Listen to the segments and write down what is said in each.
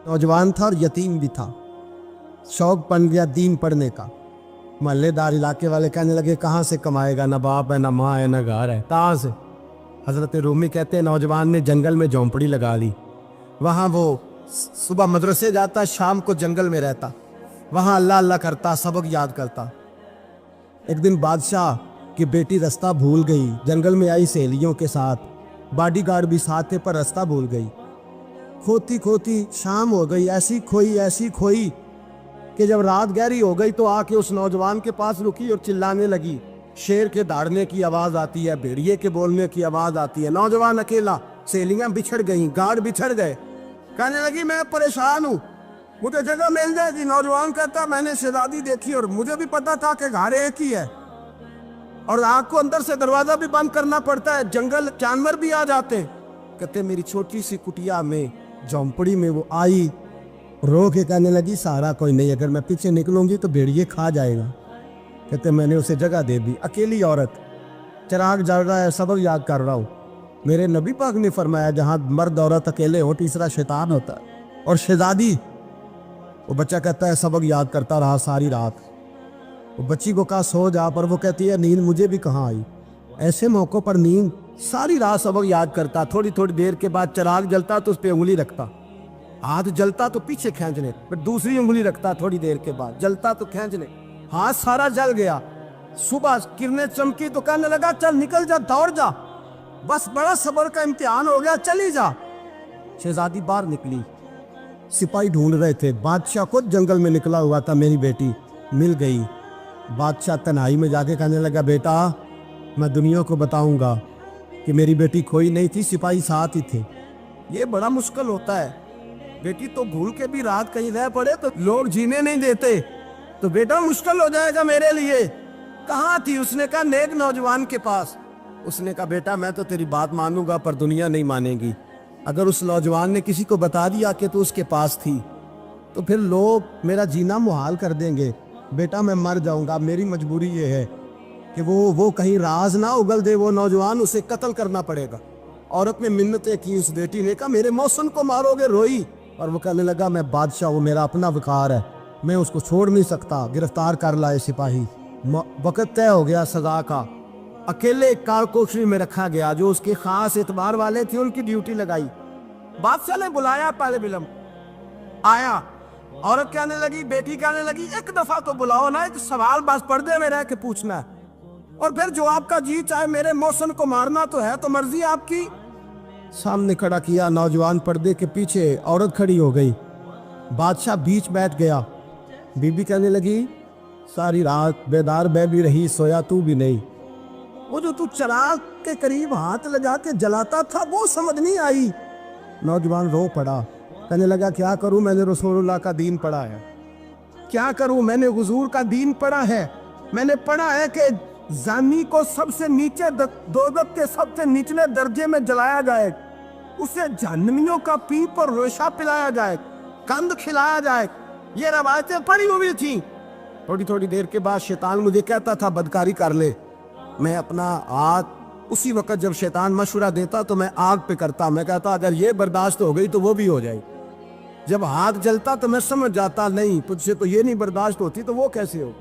नौजवान था और यतीम भी था। शौक बन गया दीन पढ़ने का। महल्लेदार इलाके वाले कहने लगे कहाँ से कमाएगा, ना बाप है, ना माँ है, ना घर है, कहाँ से। हज़रत रूमी कहते हैं नौजवान ने जंगल में झोंपड़ी लगा ली। वहाँ वो सुबह मदरसे जाता, शाम को जंगल में रहता, वहाँ अल्लाह अल्लाह करता, सबक याद करता। एक दिन बादशाह की बेटी रास्ता भूल गई, जंगल में आई सहेलियों के साथ, बॉडीगार्ड भी साथ थे पर रास्ता भूल गई। खोती खोती शाम हो गई, ऐसी खोई कि जब रात गहरी हो गई तो आके उस नौजवान के पास रुकी और चिल्लाने लगी। शेर के दहाड़ने की आवाज़ आती है, भेड़िए के बोलने की आवाज़ आती है। नौजवान अकेला, सहेलियाँ बिछड़ गई, गार्ड बिछड़ गए। कहने लगी मैं परेशान हूँ, मुझे जगह मिल जाएगी। नौजवान कहता मैंने शहजादी देखी और मुझे भी पता था कि घर एक ही है और आग को अंदर से दरवाज़ा भी बंद करना पड़ता है, जंगल जानवर भी आ जाते हैं। कहते मेरी छोटी सी कुटिया में, झोंपड़ी में वो आई, रो के कहने लगी सहारा कोई नहीं, अगर मैं पीछे निकलूंगी तो भेड़िए खा जाएगा। कहते मैंने उसे जगह दे दी। अकेली औरत, चिराग जल रहा है, सबक याद कर रहा हूँ। मेरे नबी पाक ने फरमाया जहाँ मर्द औरत अकेले हो तीसरा शैतान होता है। और शहजादी, वो बच्चा कहता है सबक याद करता रहा सारी रात। वो बच्ची को कहा सो जा, पर वो कहती है नींद मुझे भी कहाँ आई। ऐसे मौक़ों पर नींद, सारी रात सबक याद करता। थोड़ी थोड़ी देर के बाद चिराग जलता तो उस पर उंगली रखता, हाथ जलता तो पीछे खींचने, फिर दूसरी उंगली रखता, थोड़ी देर के बाद जलता तो खींचने, हाथ सारा जल गया। सुबह किरणें चमकी तो कहने लगा चल निकल जा, दौड़ जा, बस बड़ा सब्र का इम्तिहान हो गया, चली जा। शहजादी बाहर निकली, सिपाही ढूंढ रहे थे। बादशाह खुद जंगल में निकला हुआ था, मेरी बेटी मिल गई। बादशाह तन्हाई में जाके कहने लगा बेटा मैं दुनिया को बताऊंगा कि मेरी बेटी खोई नहीं थी, सिपाही साथ ही थे। ये बड़ा मुश्किल होता है, बेटी तो भूल के भी रात कहीं रह पड़े तो लोग जीने नहीं देते, तो बेटा मुश्किल हो जाएगा मेरे लिए। कहाँ थी? उसने कहा नेक नौजवान के पास। उसने कहा बेटा मैं तो तेरी बात मानूंगा पर दुनिया नहीं मानेगी। अगर उस नौजवान ने किसी को बता दिया कि तू उसके पास थी तो फिर लोग मेरा जीना मुहाल कर देंगे। बेटा मैं मर जाऊंगा, मेरी मजबूरी ये है कि वो कहीं राज ना उगल दे वो नौजवान, उसे कत्ल करना पड़ेगा। औरत ने मिन्नतें की, उस बेटी ने कहा मेरे मौसम को मारोगे, रोई। और वो कहने लगा मैं बादशाह, वो मेरा अपना वकार है, मैं उसको छोड़ नहीं सकता। गिरफ्तार कर लाए सिपाही। वक़्त तय हो गया सजा का। अकेले कारकोशरी में रखा गया, जो उसके खास एतबार वाले थे उनकी ड्यूटी लगाई। बादशाह ने बुलाया, पहले बिलम आया। औरत कहने लगी, बेटी कहने लगी एक दफा तो बुलाओ ना, एक सवाल बस पर्दे में रह के पूछना है और फिर जो आपका जी चाहे, मेरे मौसम को मारना तो है, तो मर्जी आपकी। सामने खड़ा किया, नौजवान पर्दे के पीछे, औरत खड़ी हो गई। बादशाह बीच बैठ गया। बीबी कहने लगी सारी रात बेदार मैं भी रही, सोया तू भी नहीं। वो जो तू चिराग के करीब हाथ लगा के जलाता था वो समझ नहीं आई। नौजवान रो पड़ा, कहने लगा क्या करूं, मैंने रसूलुल्लाह का दीन पढ़ा है, क्या करूं, मैंने हुजूर का दीन पढ़ा है। मैंने पढ़ा है कि जानी को सबसे नीचे दोज़ख के सबसे निचले दर्जे में जलाया जाए, उसे जहन्नमियों का पीप और रेशा पिलाया जाए, कंद खिलाया जाए। ये रवायतें पड़ी हुई थी। थोड़ी थोड़ी देर के बाद शैतान मुझे कहता था बदकारी कर ले। मैं अपना हाथ उसी वक्त जब शैतान मशवरा देता तो मैं आग पे करता। मैं कहता अगर ये बर्दाश्त हो गई तो वो भी हो जाए। जब हाथ जलता तो मैं समझ जाता नहीं तुझसे तो ये नहीं बर्दाश्त होती तो वो कैसे हो।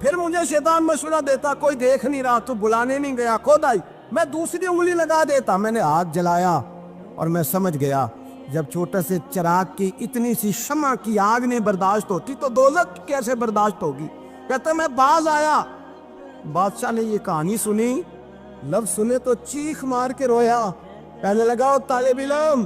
फिर मुझे शैतान मशवरा देता कोई देख नहीं रहा, तो बुलाने नहीं गया, खुद आई, मैं दूसरी उंगली लगा देता। मैंने हाथ जलाया और मैं समझ गया जब छोटे से चिराग की इतनी सी शमा की आग नहीं बर्दाश्त होती तो दोज़ख कैसे बर्दाश्त होगी। कहता मैं बाज आया। बादशाह ने ये कहानी सुनी, लफ्ज सुने तो चीख मार के रोया। कहने लगा तालिब इल्म,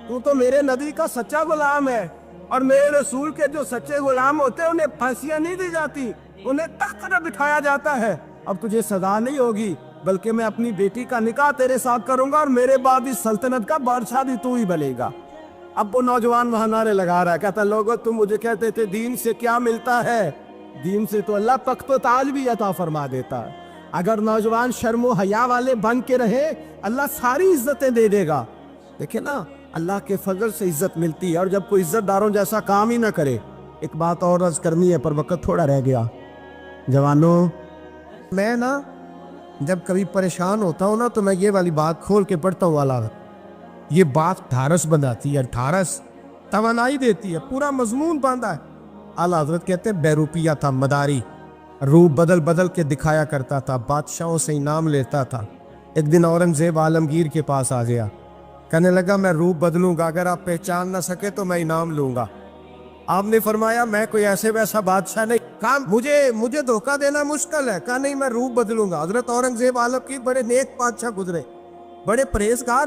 तू तो मेरे नबी का सच्चा गुलाम है और मेरे रसूल के जो सच्चे गुलाम होते हैं उन्हें फांसियां नहीं दी जाती, उन्हें तख्त पर बिठाया जाता है। अब तुझे सजा नहीं होगी बल्कि मैं अपनी बेटी का निकाह तेरे साथ करूंगा और मेरे बाद इस सल्तनत का बादशाह भी तू ही बनेगा। अब वो नौजवान वहां नारे लगा रहा है, कहता लोगों तुम मुझे कहते थे दीन से क्या मिलता है, दीन से तो अल्लाह तख्त व ताज भी अता फरमा देता है। अगर नौजवान शर्मो हया वाले बन के रहे अल्लाह सारी इज्जतें दे देगा। देखे ना अल्लाह के फजल से इज्जत मिलती है और जब कोई इज्जतदारों जैसा काम ही ना करे। एक बात और अर्ज करनी है पर वक्त थोड़ा रह गया। जवानों, मैं ना जब कभी परेशान होता हूँ ना तो मैं ये वाली बात खोल के पढ़ता हूँ वाला, ये बात ढारस बनाती है। ढारस توانائی دیتی ہے, پورا مضمون باندھا ہے. اعلیٰ حضرت کہتے ہیں بہروپیہ تھا, مداری, روپ بدل بدل کے دکھایا کرتا تھا, بادشاہوں سے انعام لیتا تھا. ایک دن اورنگزیب عالمگیر کے پاس آ گیا, کہنے لگا میں روپ بدلوں گا, اگر آپ پہچان نہ سکے تو میں انعام لوں گا. آپ نے فرمایا میں کوئی ایسے ویسا بادشاہ نہیں, کہا مجھے دھوکہ دینا مشکل ہے. کہا نہیں میں روپ بدلوں گا. حضرت اورنگزیب عالمگیر بڑے نیک بادشاہ گزرے, بڑے پرہیزگار.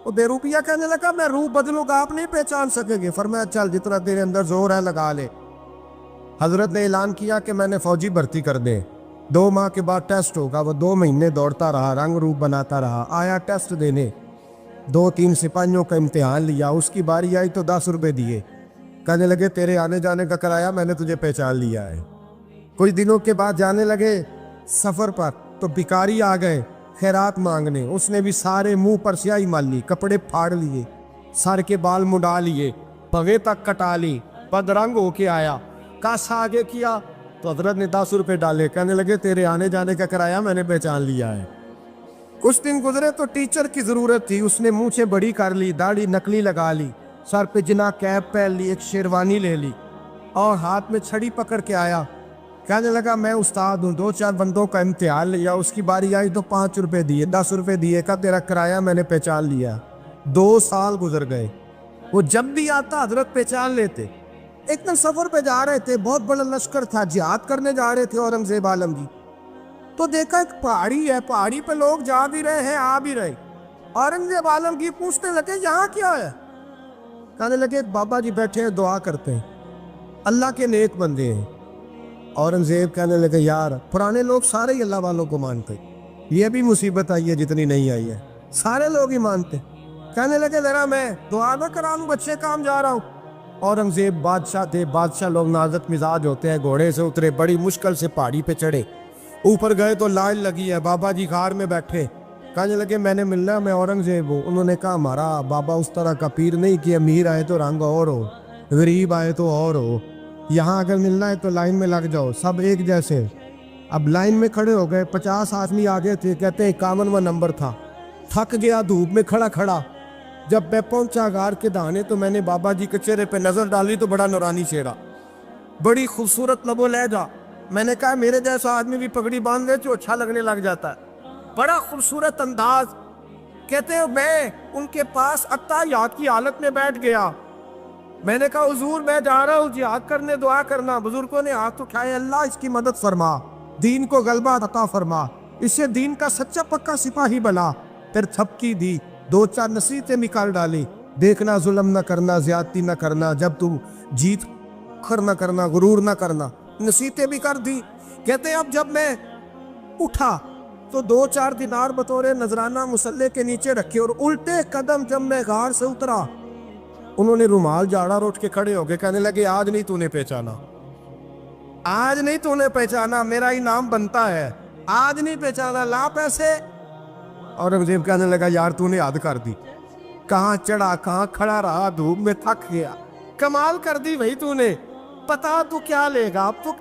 وہ بہروپیہ کہنے لگا میں روپ بدلوں گا, آپ نہیں پہچان سکیں گے. فرمایا چل جتنا تیرے اندر زور ہے لگا لے. حضرت نے اعلان کیا کہ میں نے فوجی بھرتی کر دے, 2 ماہ کے بعد ٹیسٹ ہوگا. وہ 2 مہینے دوڑتا رہا, رنگ روپ بناتا رہا, آیا ٹیسٹ دینے, 2-3 سپاہیوں کا امتحان لیا. اس کی باری آئی تو 10 روپے دیے, کہنے لگے تیرے آنے جانے کا کرایہ میں نے تجھے پہچان لیا ہے. کچھ دنوں کے بعد جانے لگے سفر پر, تو بھکاری آ گئے خیرات مانگنے. اس نے بھی سارے منہ پر سیاہی مال لی, کپڑے پھاڑ لیے, سر کے بال مڈا لیے, پگے تک کٹا لی, بدرنگ ہو کے آیا. کاسا آگے کیا تو حضرت نے 10 روپے ڈالے, کہنے لگے تیرے آنے جانے کا کرایہ میں نے پہچان لیا ہے. کچھ دن گزرے تو ٹیچر کی ضرورت تھی. اس نے مونچھیں بڑی کر لی, داڑھی نکلی لگا لی, سر پہ جنا کیپ پہن لی, ایک شیروانی لے لی اور ہاتھ میں چھڑی پکڑ کے آیا. کہنے لگا میں استاد ہوں, 2-4 بندوں کا امتحان لیا, اس کی باری آئی تو 5 روپے دیے, 10 روپے دیے, کہا تیرا کرایہ میں نے پہچان لیا. 2 سال گزر گئے. وہ جب بھی آتا حضرت پہچان لیتے. ایک دن سفر پہ جا رہے تھے, بہت بڑا لشکر تھا, جہاد کرنے جا رہے تھے اورنگزیب عالمگیر. تو دیکھا ایک پہاڑی ہے, پہاڑی پہ لوگ جا بھی رہے ہیں آ بھی رہے. اورنگزیب عالمگیر پوچھنے لگے یہاں کیا ہے؟ کہنے لگے بابا جی بیٹھے ہیں دعا کرتے ہیں, اللہ کے نیک بندے ہیں. اورنگزیب کہنے لگے یار پرانے لوگ سارے ہی اللہ والوں کو مانتے, یہ بھی مصیبت آئی ہے جتنی نہیں آئی ہے, سارے لوگ ہی مانتے. کہنے لگے ذرا میں دعا نہ کرا لوں, بچے کام جا رہا ہوں. اورنگزیب بادشاہ تھے, بادشاہ لوگ نازک مزاج ہوتے ہیں. گھوڑے سے اترے, بڑی مشکل سے پہاڑی پہ چڑھے, اوپر گئے تو لائن لگی ہے, بابا جی غار میں بیٹھے. کہنے لگے میں نے ملنا, میں اورنگزیب ہوں. انہوں نے کہا ہمارا بابا اس طرح کا پیر نہیں کہ امیر آئے تو رنگ اور ہو, غریب آئے تو اور ہو, یہاں اگر ملنا ہے تو لائن میں لگ جاؤ, سب ایک جیسے. اب لائن میں کھڑے ہو گئے, 50 آدمی آگے تھے, کہتے ہیں 51واں نمبر تھا. تھک گیا دھوپ میں کھڑا کھڑا. جب میں پہنچا غار کے دہانے تو میں نے بابا جی کے چہرے پہ نظر ڈالی تو بڑا نورانی چہرہ, بڑی خوبصورت لب و لہجہ. میں نے کہا میرے جیسا آدمی بھی پگڑی باندھ لے تو اچھا لگنے لگ جاتا ہے, بڑا خوبصورت انداز. کہتے ہیں میں ان کے پاس اتحیات کی حالت میں بیٹھ گیا. میں نے کہا حضور میں جا رہا ہوں جہاد کرنے, دعا کرنا. بزرگوں نے ہاتھ اٹھائے, اللہ اس کی مدد فرما, دین کو غلبہ عطا فرما, اسے دین کا سچا پکا سپاہی بنا. پھر تھپکی دی, 2-4 نصیحتیں نکال ڈالی, دیکھنا ظلم نہ کرنا, زیادتی نہ کرنا, جب تم جیت کر نہ کرنا, غرور نہ کرنا, نصیحتیں بھی کر دی. کہتے ہیں اب جب میں اٹھا تو 2-4 دینار بطور نذرانہ مسلح کے نیچے رکھے, اور الٹے قدم جب میں غار سے اترا انہوں نے رومال جھاڑا اور اٹھ کے کھڑے ہو گئے. کہنے لگے آج نہیں تو نے پہچانا, آج نہیں تو نے پہچانا, میرا انعام بنتا ہے, آج نہیں پہچانا, لا پیسے. اورنگزیب کہنے لگا یار تو نے حد کر دی, کہاں چڑھا کہاں کھڑا رہا, دھوپ میں تھک گیا, کمال کر دی بھائی تو نے. پتا تو کیا لے گا, اب تو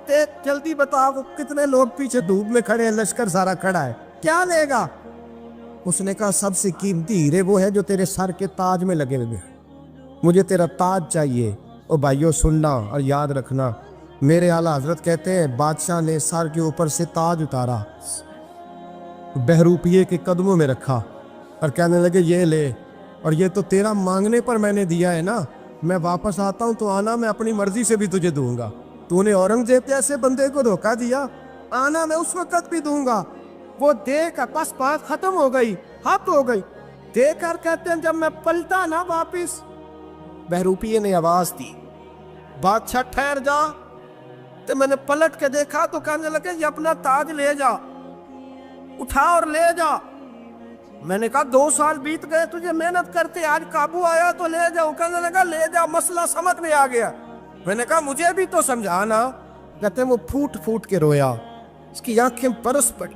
جلدی بتا, وہ کتنے لوگ پیچھے دھوپ میں کھڑے ہیں, لشکر سارا کھڑا ہے, کیا لے گا؟ اس نے کہا سب سے قیمتی ہیرے وہ ہے جو تیرے سر کے تاج میں لگے ہوئے, مجھے تیرا تاج چاہیے. او بھائیو سننا اور یاد رکھنا, میرے اعلیٰ حضرت کہتے ہیں بادشاہ نے سر کے اوپر سے تاج اتارا, بہروپیے کے قدموں میں رکھا اور کہنے لگے یہ لے, اور یہ تو تیرا مانگنے پر میں نے دیا ہے نا, میں واپس آتا ہوں تو آنا میں اپنی مرضی سے بھی تجھے دوں گا. تو نے اورنگزیب جیسے بندے کو دھوکہ دیا, آنا میں اس وقت بھی دوں گا. وہ دے کر بس بات ختم ہو گئی, حد ہو گئی. دے کر کہتے ہیں جب میں پلٹا نا واپس, بہروپیے نے آواز دی بادشاہ ٹھہر جا. تو میں نے پلٹ کے دیکھا تو کہنے لگے یہ اپنا تاج لے جا, اٹھا اور لے جا. میں نے کہا 2 سال بیت گئے تجھے محنت کرتے, آج قابو آیا تو لے جاؤ. کہنے لگا لے جا, مسئلہ سمجھ میں آ گیا. میں نے کہا مجھے بھی تو سمجھانا. کہتے ہیں وہ پھوٹ پھوٹ کے رویا, اس کی آنکھیں برس پڑی,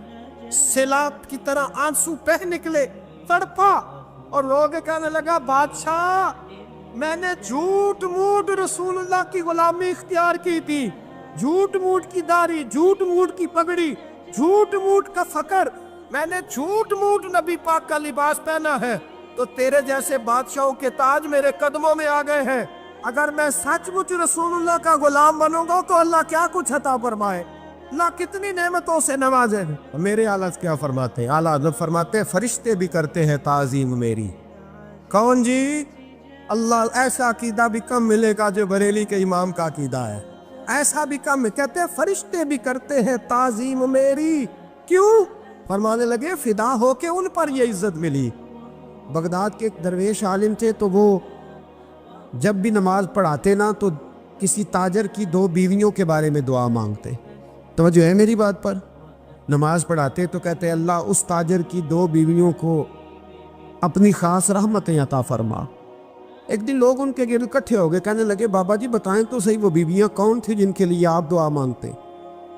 سیلاب کی طرح آنسو بہہ نکلے, تڑپا اور رو کے کہنے لگا بادشاہ میں نے جھوٹ موٹ رسول اللہ کی غلامی اختیار کی تھی, جھوٹ موٹ کی داڑھی, جھوٹ موٹ کی پگڑی, جھوٹ موٹ کا فقر, میں نے جھوٹ موٹ نبی پاک کا لباس پہنا ہے, تو تیرے جیسے بادشاہوں کے تاج میرے قدموں میں آ گئے ہیں. अगर मैं सचमुच रसूलुल्लाह का गुलाम बनूंगा तो अल्लाह क्या कुछ अता फरमाए, अल्लाह कितनी नेमतों से नवाजे। मेरे आला क्या फरमाते हैं, आला हज़रत फरमाते हैं फरिश्ते भी करते हैं ताज़ीम मेरी। कौन जी? अल्लाह। ऐसा अकीदा भी कम मिलेगा जो बरेली के इमाम का अकीदा है, ऐसा भी कम। कहते हैं फरिश्ते भी करते हैं ताज़ीम मेरी। क्यों? फरमाने लगे फिदा हो के उन पर ये इज्जत मिली। बगदाद के एक दरवेश आलिम थे, तो वो जब भी नमाज पढ़ाते ना तो किसी ताजर की 2 बीवियों के बारे में दुआ मांगते। तवज्जो है मेरी बात पर? नमाज पढ़ाते तो कहते अल्लाह उस ताजर की 2 बीवियों को अपनी ख़ास रहमतें अता फरमा। एक दिन लोग उनके गिर्द इकट्ठे हो गए, कहने लगे बाबा जी बताएं तो सही वो बीवियाँ कौन थी जिनके लिए आप दुआ मांगते?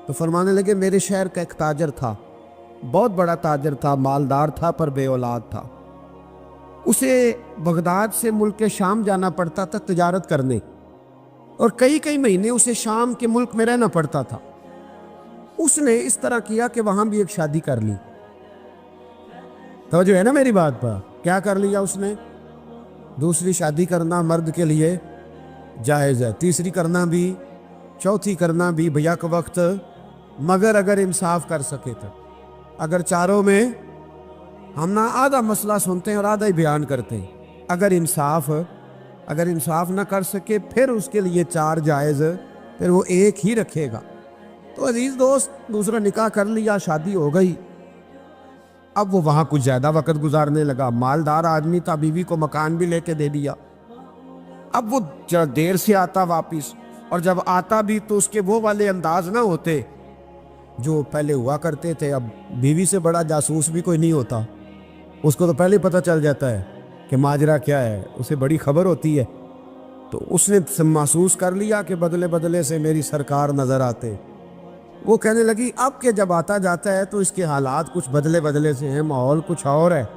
तो फरमाने लगे मेरे शहर का एक ताजर था, बहुत बड़ा ताजर था, मालदार था पर बे औलाद था। उसे बगदाद से मुल्क शाम जाना पड़ता था तिजारत करने, और कई कई महीने उसे शाम के मुल्क में रहना पड़ता था। उसने इस तरह किया कि वहाँ भी एक शादी कर ली। तो जो है ना मेरी बात पर, क्या कर लिया उसने? दूसरी शादी करना मर्द के लिए जायज़ है, तीसरी करना भी, चौथी करना भी भैया के वक्त, मगर अगर इंसाफ कर सके तो। अगर चारों में हम ना आधा मसला सुनते हैं और आधा ही बयान करते हैं, अगर इंसाफ ना कर सके फिर उसके लिए 4 जायज़, फिर वो एक ही रखेगा। तो अजीज़ दोस्त, दूसरा निकाह कर लिया, शादी हो गई। अब वो वहाँ कुछ ज़्यादा वक्त गुजारने लगा, मालदार आदमी था, बीवी को मकान भी लेके दे दिया। अब वो जरा देर से आता वापिस, और जब आता भी तो उसके वो वाले अंदाज ना होते जो पहले हुआ करते थे। अब बीवी से बड़ा जासूस भी कोई नहीं होता, उसको तो पहले ही पता चल जाता है कि माजरा क्या है, उसे बड़ी खबर होती है। तो उसने महसूस कर लिया कि बदले बदले से मेरी सरकार नज़र आते। वो कहने लगी अब के जब आता जाता है तो इसके हालात कुछ बदले बदले से हैं, माहौल कुछ और है।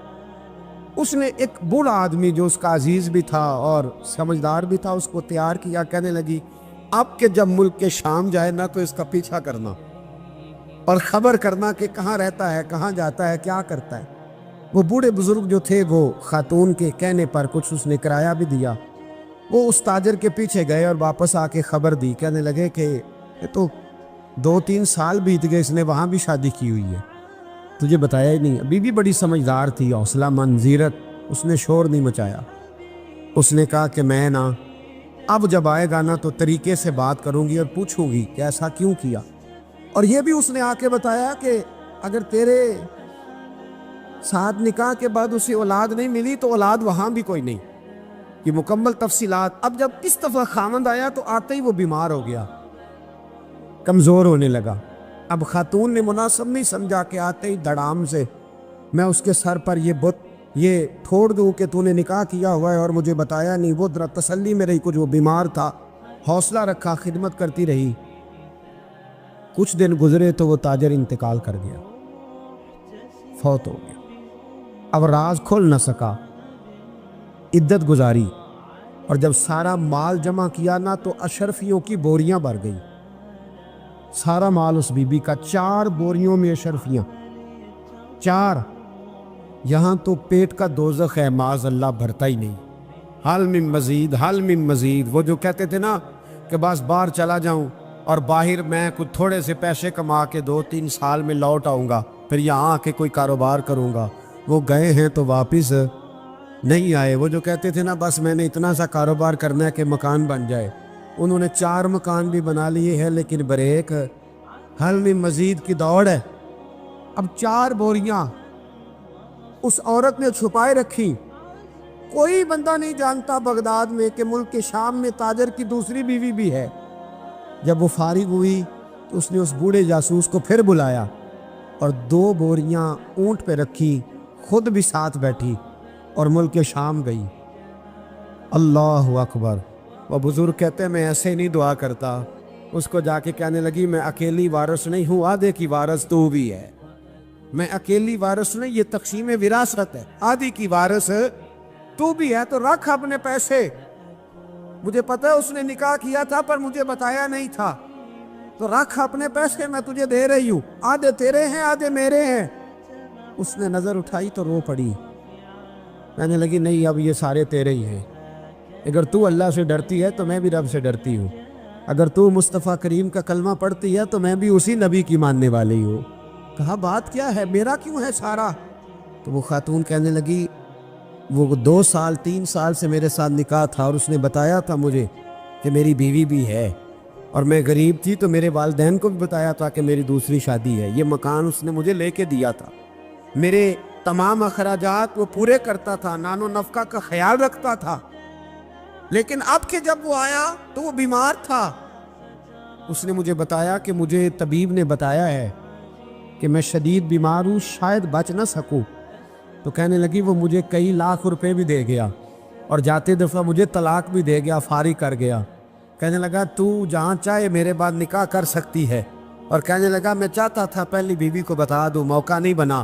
उसने एक बूढ़ा आदमी जो उसका अजीज़ भी था और समझदार भी था उसको तैयार किया। कहने लगी अब के जब मुल्क के शाम जाए ना तो इसका पीछा करना और ख़बर करना कि कहाँ रहता है, कहाँ जाता है, क्या करता है। वो बूढ़े बुजुर्ग जो थे वो खातून के कहने पर कुछ उसने किराया भी दिया। वो उस ताजर के पीछे गए और वापस आके ख़बर दी। कहने लगे कि ये तो 2-3 साल बीत गए, इसने वहाँ भी शादी की हुई है, तुझे बताया ही नहीं। बीवी बड़ी समझदार थी, हौसला मंद, ज़ीरत, उसने शोर नहीं मचाया। उसने कहा कि मैं ना अब जब आएगा ना तो तरीके से बात करूँगी और पूछूंगी कि ऐसा क्यों किया। और ये भी उसने आके बताया कि अगर तेरे साथ निकाह के बाद उसे औलाद नहीं मिली तो औलाद वहाँ भी कोई नहीं, ये मुकम्मल तफसीलात। अब जब इस दफ़ा खामद आया तो आते ही वो बीमार हो गया, कमज़ोर होने लगा। अब खातून ने मुनासिब नहीं समझा कि आते ही धड़ाम से मैं उसके सर पर ये ठोड़ दूँ कि तूने निकाह किया हुआ है और मुझे बताया नहीं। वो जरा तसल्ली में रही, कुछ वो बीमार था, हौसला रखा, खिदमत करती रही। कुछ दिन गुजरे तो वो ताजर इंतकाल कर गया, फौत हो गया। अब राज खोल न सका, इद्दत गुजारी, और जब सारा माल जमा किया ना तो अशरफियों की बोरियां भर गई। सारा माल उस बीबी का, 4 बोरियों में अशरफियां, 4। यहाँ तो पेट का दोज़ख है, माज़ अल्लाह, भरता ही नहीं। हाल मिन मज़ीद, हाल मिन मज़ीद। वो जो कहते थे ना कि बस बाहर चला जाऊँ और बाहर मैं कुछ थोड़े से पैसे कमा के 2-3 साल में लौट आऊँगा, फिर यहाँ आके कोई कारोबार करूँगा, वो गए हैं तो वापस नहीं आए। वो जो कहते थे ना बस मैंने इतना सा कारोबार करना है कि मकान बन जाए, उन्होंने 4 मकान भी बना लिए हैं, लेकिन ब्रेक हल में मज़ीद की दौड़ है। अब 4 बोरियां उस औरत ने छुपाए रखी। कोई बंदा नहीं जानता बगदाद में कि मुल्क के शाम में ताजर की दूसरी बीवी भी है। जब वो फारिग हुई तो उसने उस बूढ़े जासूस को फिर बुलाया और 2 बोरियां ऊंट पे रखी, खुद भी साथ बैठी और मुल्क के शाम गई। अल्लाह अकबर। वह बुज़ुर्ग कहते हैं मैं ऐसे नहीं दुआ करता। उसको जाके कहने लगी मैं अकेली वारिस नहीं हूँ, आधे की वारिस तू भी है। मैं अकेली वारिस नहीं, ये तक़सीम विरासत है, आधी की वारिस तू भी है। तो रख अपने पैसे, मुझे पता है उसने निकाह किया था पर मुझे बताया नहीं था, तो रख अपने पैसे, मैं तुझे दे रही हूँ, आधे तेरे हैं आधे मेरे हैं। उसने नज़र उठाई तो रो पड़ी, कहने लगी नहीं अब ये सारे तेरे ही हैं। اگر تو اللہ سے ڈرتی ہے تو میں بھی رب سے ڈرتی ہوں، اگر تو مصطفیٰ کریم کا کلمہ پڑھتی ہے تو میں بھی اسی نبی کی ماننے والی ہوں۔ کہا بات کیا ہے، میرا کیوں ہے سارا؟ تو وہ خاتون کہنے لگی وہ 2 سال 3 سال سے میرے ساتھ نکاح تھا اور اس نے بتایا تھا مجھے کہ میری بیوی بھی ہے، اور میں غریب تھی تو میرے والدین کو بھی بتایا تھا کہ میری دوسری شادی ہے۔ یہ مکان اس نے مجھے لے کے دیا تھا، میرے تمام اخراجات وہ پورے کرتا تھا، نان و نفقہ کا خیال رکھتا تھا، لیکن اب کہ جب وہ آیا تو وہ بیمار تھا۔ اس نے مجھے بتایا کہ مجھے طبیب نے بتایا ہے کہ میں شدید بیمار ہوں، شاید بچ نہ سکوں۔ تو کہنے لگی وہ مجھے کئی لاکھ روپے بھی دے گیا اور جاتے دفعہ مجھے طلاق بھی دے گیا، فارغ کر گیا۔ کہنے لگا تو جہاں چاہے میرے بعد نکاح کر سکتی ہے، اور کہنے لگا میں چاہتا تھا پہلی بیوی کو بتا دوں، موقع نہیں بنا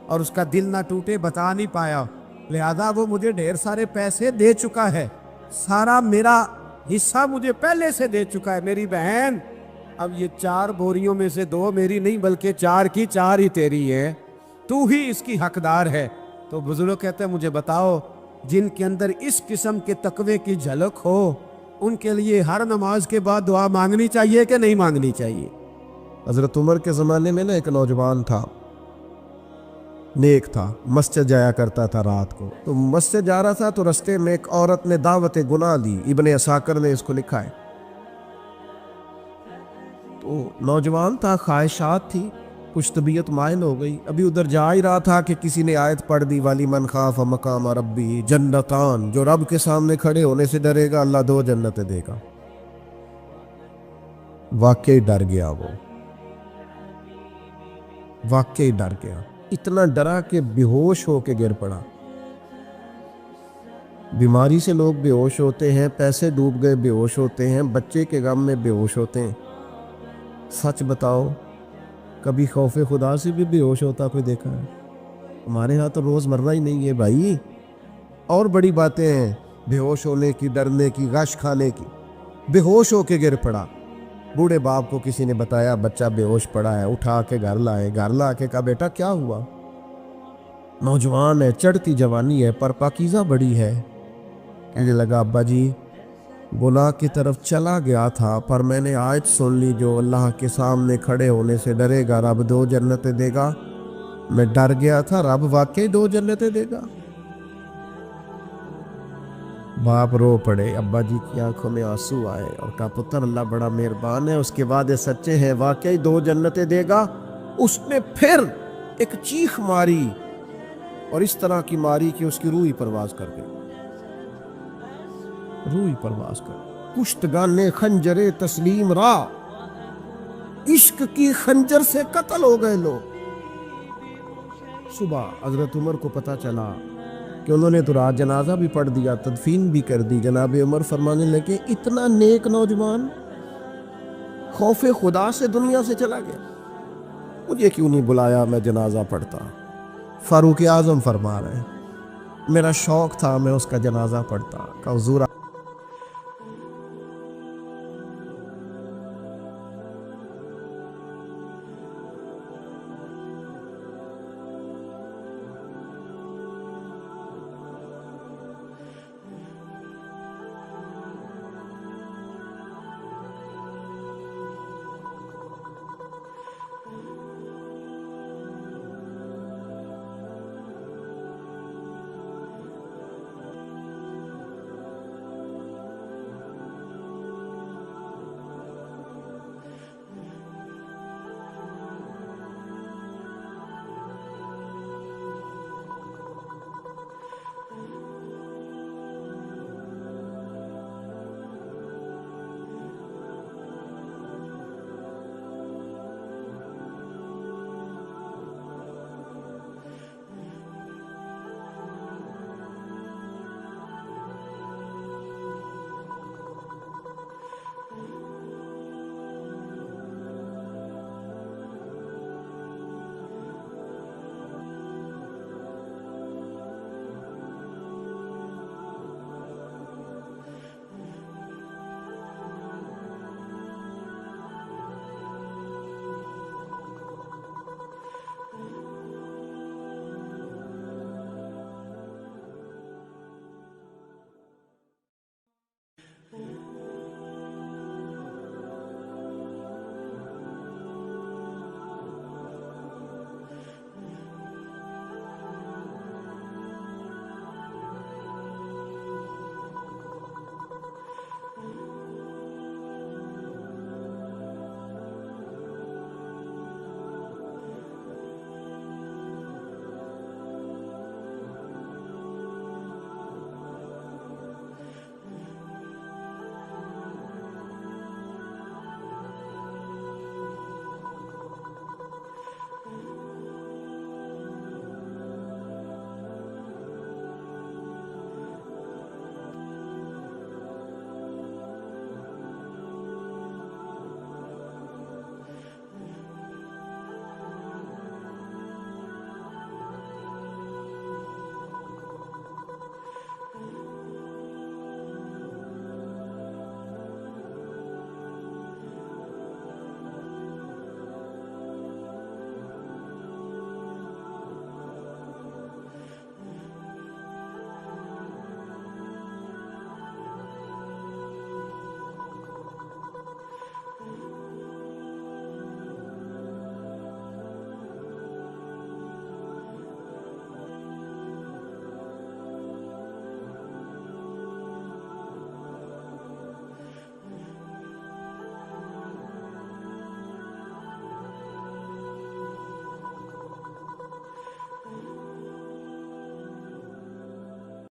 اور اس کا دل نہ ٹوٹے، بتا نہیں پایا، لہذا وہ مجھے ڈھیر سارے پیسے دے چکا ہے، سارا میرا حصہ مجھے پہلے سے دے چکا ہے۔ میری بہن اب یہ 4 بوریوں میں سے 2 میری نہیں بلکہ 4 کی 4 ہی تیری ہے، تو ہی اس کی حقدار ہے۔ تو بزرگ کہتے ہیں مجھے بتاؤ جن کے اندر اس قسم کے تقوی کی جھلک ہو ان کے لیے ہر نماز کے بعد دعا مانگنی چاہیے کہ نہیں مانگنی چاہیے؟ حضرت عمر کے زمانے میں ایک نوجوان تھا، نیک تھا، مسجد جایا کرتا تھا رات کو۔ تو مسجد جا رہا تھا تو رستے میں ایک عورت نے دعوت گناہ دی، ابن عساکر نے اس کو لکھا ہے۔ تو نوجوان تھا، خواہشات تھی، کچھ طبیعت مائل ہو گئی، ابھی ادھر جا ہی رہا تھا کہ کسی نے آیت پڑھ دی والی من خاف مقام ربی جنتان، جو رب کے سامنے کھڑے ہونے سے ڈرے گا اللہ 2 جنتیں دے گا۔ واقعی ڈر گیا، وہ واقعی ڈر گیا، اتنا ڈرا کہ بے ہوش ہو کے گر پڑا۔ بیماری سے لوگ بے ہوش ہوتے ہیں، پیسے ڈوب گئے بے ہوش ہوتے ہیں، بچے کے غم میں بے ہوش ہوتے ہیں۔ سچ بتاؤ کبھی خوف خدا سے بھی بے ہوش ہوتا کوئی دیکھا ہے؟ ہمارے ہاں تو روز مرہ ہی نہیں ہے بھائی، اور بڑی باتیں ہیں بے ہوش ہونے کی، ڈرنے کی، غش کھانے کی۔ بے ہوش ہو کے گر پڑا، بوڑھے باپ کو کسی نے بتایا بچہ بے ہوش پڑا ہے، اٹھا کے گھر لائے، گھر لا کے کہا بیٹا کیا ہوا؟ نوجوان ہے، چڑھتی جوانی ہے پر پاکیزہ بڑی ہے۔ کہنے لگا ابا جی گناہ کی طرف چلا گیا تھا پر میں نے آیت سن لی جو اللہ کے سامنے کھڑے ہونے سے ڈرے گا رب 2 جنتیں دے گا، میں ڈر گیا تھا، رب واقعی 2 جنتیں دے گا۔ باپ رو پڑے، ابا جی کی آنکھوں میں آنسو آئے اور کہا پتر اللہ بڑا مہربان ہے، اس کے بعد سچے ہیں، واقعی 2 جنتیں دے گا۔ اس نے پھر ایک چیخ ماری اور اس طرح کی ماری کہ اس کی روح ہی پرواز کر گئی، روح ہی پرواز کر گئی۔ کشتگان خنجر تسلیم را، عشق کی خنجر سے قتل ہو گئے لوگ۔ صبح حضرت عمر کو پتہ چلا کہ انہوں نے تو رات جنازہ بھی پڑھ دیا، تدفین بھی کر دی۔ جناب عمر فرمانے لگے اتنا نیک نوجوان خوف خدا سے دنیا سے چلا گیا، مجھے کیوں نہیں بلایا میں جنازہ پڑھتا؟ فاروق اعظم فرما رہے ہیں میرا شوق تھا میں اس کا جنازہ پڑھتا۔ کہ حضور